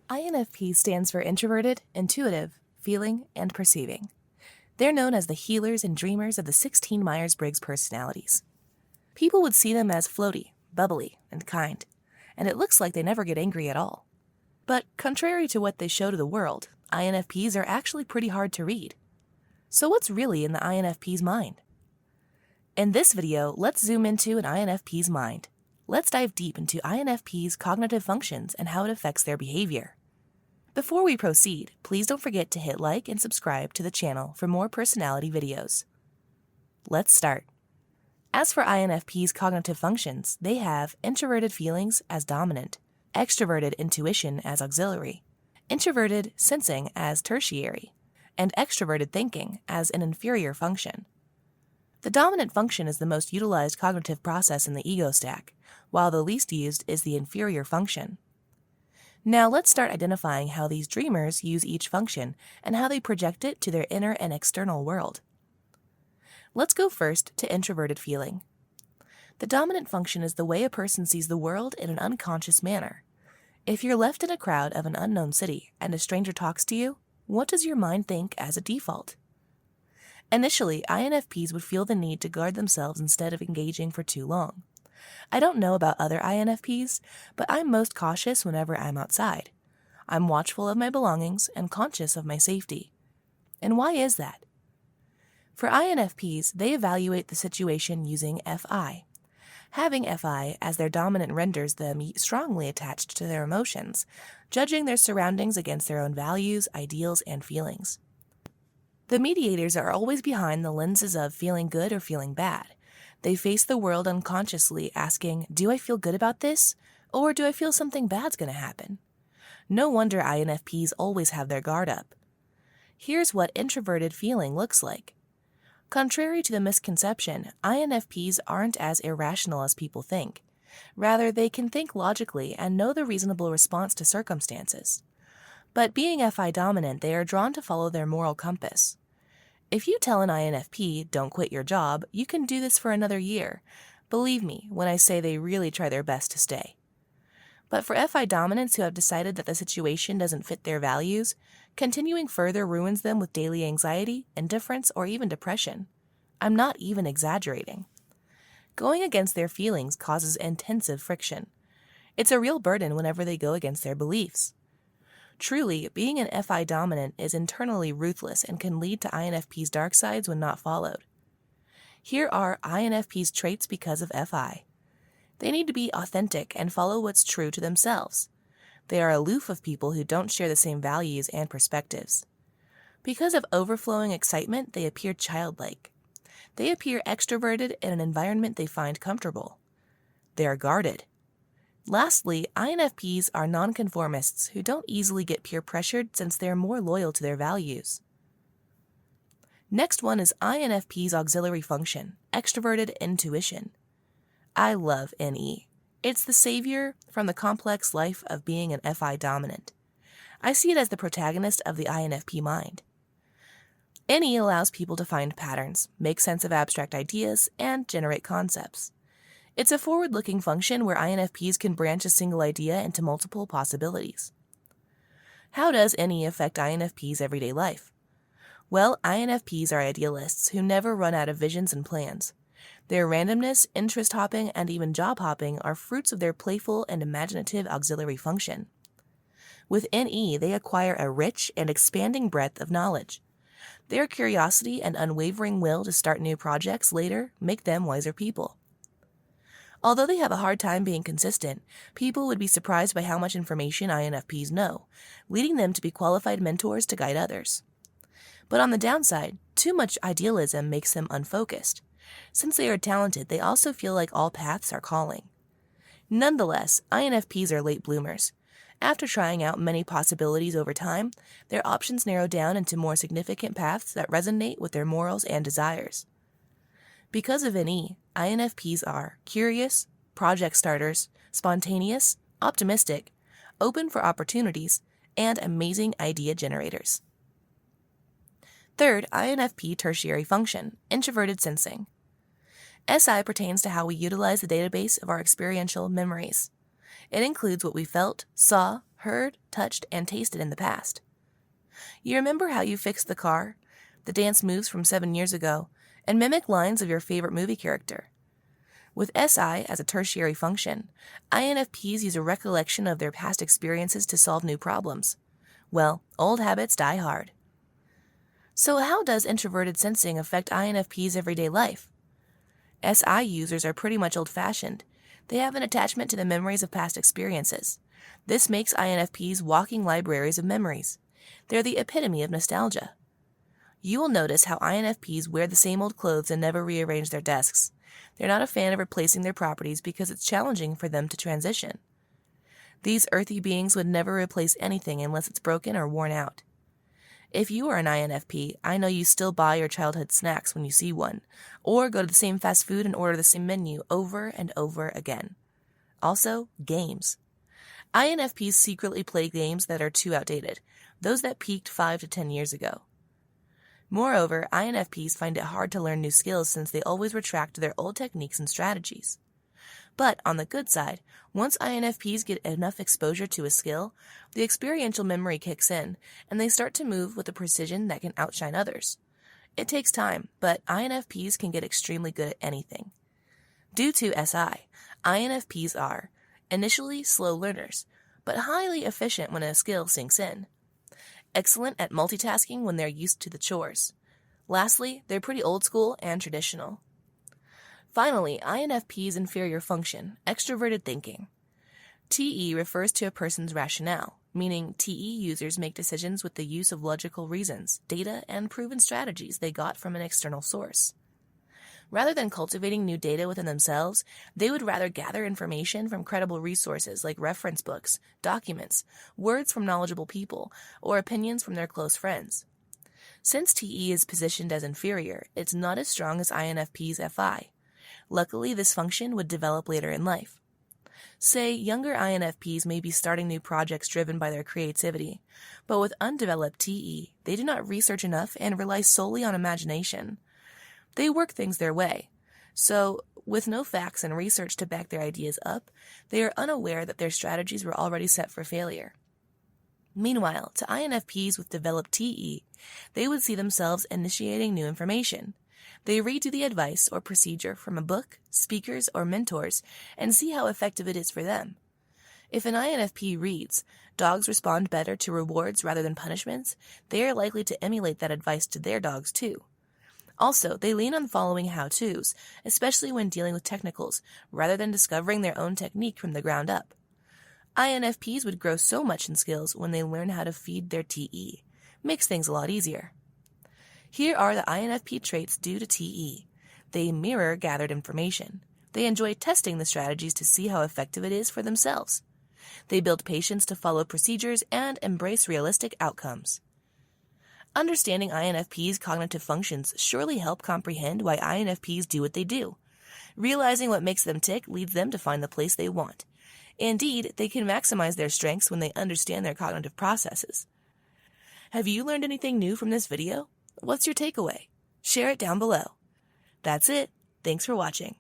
INFP stands for Introverted, Intuitive, Feeling, and Perceiving. They're known as the healers and dreamers of the 16 Myers-Briggs personalities. People would see them as floaty, bubbly, and kind, and it looks like they never get angry at all. But contrary to what they show to the world, INFPs are actually pretty hard to read. So what's really in the INFP's mind? In this video, let's zoom into an INFP's mind. Let's dive deep into INFP's cognitive functions and how it affects their behavior. Before we proceed, please don't forget to hit like and subscribe to the channel for more personality videos. Let's start. As for INFP's cognitive functions, they have introverted feelings as dominant, extroverted intuition as auxiliary, introverted sensing as tertiary, and extroverted thinking as an inferior function. The dominant function is the most utilized cognitive process in the ego stack, while the least used is the inferior function. Now let's start identifying how these dreamers use each function and how they project it to their inner and external world. Let's go first to introverted feeling. The dominant function is the way a person sees the world in an unconscious manner. If you're left in a crowd of an unknown city and a stranger talks to you, what does your mind think as a default? Initially, INFPs would feel the need to guard themselves instead of engaging for too long. I don't know about other INFPs, but I'm most cautious whenever I'm outside. I'm watchful of my belongings and conscious of my safety. And why is that? For INFPs, they evaluate the situation using FI. Having FI as their dominant renders them strongly attached to their emotions, judging their surroundings against their own values, ideals, and feelings. The mediators are always behind the lenses of feeling good or feeling bad. They face the world unconsciously asking, do I feel good about this? Or do I feel something bad's going to happen? No wonder INFPs always have their guard up. Here's what introverted feeling looks like. Contrary to the misconception, INFPs aren't as irrational as people think. Rather, they can think logically and know the reasonable response to circumstances. But being FI dominant, they are drawn to follow their moral compass. If you tell an INFP, don't quit your job, you can do this for another year. Believe me when I say they really try their best to stay. But for FI dominants who have decided that the situation doesn't fit their values, continuing further ruins them with daily anxiety, indifference, or even depression. I'm not even exaggerating. Going against their feelings causes intensive friction. It's a real burden whenever they go against their beliefs. Truly, being an FI dominant is internally ruthless and can lead to INFP's dark sides when not followed. Here are INFP's traits because of FI. They need to be authentic and follow what's true to themselves. They are aloof of people who don't share the same values and perspectives. Because of overflowing excitement, they appear childlike. They appear extroverted in an environment they find comfortable. They are guarded. Lastly, INFPs are nonconformists who don't easily get peer pressured since they are more loyal to their values. Next one is INFP's auxiliary function, Extroverted Intuition. I love NE. It's the savior from the complex life of being an FI dominant. I see it as the protagonist of the INFP mind. NE allows people to find patterns, make sense of abstract ideas, and generate concepts. It's a forward-looking function where INFPs can branch a single idea into multiple possibilities. How does NE affect INFPs' everyday life? Well, INFPs are idealists who never run out of visions and plans. Their randomness, interest hopping, and even job hopping are fruits of their playful and imaginative auxiliary function. With NE, they acquire a rich and expanding breadth of knowledge. Their curiosity and unwavering will to start new projects later make them wiser people. Although they have a hard time being consistent, people would be surprised by how much information INFPs know, leading them to be qualified mentors to guide others. But on the downside, too much idealism makes them unfocused. Since they are talented, they also feel like all paths are calling. Nonetheless, INFPs are late bloomers. After trying out many possibilities over time, their options narrow down into more significant paths that resonate with their morals and desires. Because of NE, INFPs are curious, project starters, spontaneous, optimistic, open for opportunities, and amazing idea generators. Third, INFP tertiary function, Introverted Sensing. SI pertains to how we utilize the database of our experiential memories. It includes what we felt, saw, heard, touched, and tasted in the past. You remember how you fixed the car, the dance moves from 7 years ago, and mimic lines of your favorite movie character. With SI as a tertiary function, INFPs use a recollection of their past experiences to solve new problems. Well, old habits die hard. So how does introverted sensing affect INFPs' everyday life? SI users are pretty much old-fashioned. They have an attachment to the memories of past experiences. This makes INFPs walking libraries of memories. They're the epitome of nostalgia. You will notice how INFPs wear the same old clothes and never rearrange their desks. They're not a fan of replacing their properties because it's challenging for them to transition. These earthy beings would never replace anything unless it's broken or worn out. If you are an INFP, I know you still buy your childhood snacks when you see one, or go to the same fast food and order the same menu over and over again. Also, games. INFPs secretly play games that are too outdated, those that peaked 5 to 10 years ago. Moreover, INFPs find it hard to learn new skills since they always retract to their old techniques and strategies. But on the good side, once INFPs get enough exposure to a skill, the experiential memory kicks in, and they start to move with a precision that can outshine others. It takes time, but INFPs can get extremely good at anything. Due to SI, INFPs are initially slow learners, but highly efficient when a skill sinks in. Excellent at multitasking when they're used to the chores. Lastly, they're pretty old school and traditional. Finally, INFP's inferior function, extroverted thinking. TE refers to a person's rationale, meaning TE users make decisions with the use of logical reasons, data, and proven strategies they got from an external source. Rather than cultivating new data within themselves, they would rather gather information from credible resources like reference books, documents, words from knowledgeable people, or opinions from their close friends. Since TE is positioned as inferior, it's not as strong as INFP's FI. Luckily, this function would develop later in life. Say, younger INFPs may be starting new projects driven by their creativity, but with undeveloped TE, they do not research enough and rely solely on imagination. They work things their way. So, with no facts and research to back their ideas up, they are unaware that their strategies were already set for failure. Meanwhile, to INFPs with developed TE, they would see themselves initiating new information. They redo the advice or procedure from a book, speakers, or mentors and see how effective it is for them. If an INFP reads, "Dogs respond better to rewards rather than punishments," they are likely to emulate that advice to their dogs too. Also, they lean on following how-tos, especially when dealing with technicals, rather than discovering their own technique from the ground up. INFPs would grow so much in skills when they learn how to feed their TE. Makes things a lot easier. Here are the INFP traits due to TE. They mirror gathered information. They enjoy testing the strategies to see how effective it is for themselves. They build patience to follow procedures and embrace realistic outcomes. Understanding INFP's cognitive functions surely help comprehend why INFPs do what they do. Realizing what makes them tick leads them to find the place they want. Indeed, they can maximize their strengths when they understand their cognitive processes. Have you learned anything new from this video? What's your takeaway? Share it down below. That's it. Thanks for watching.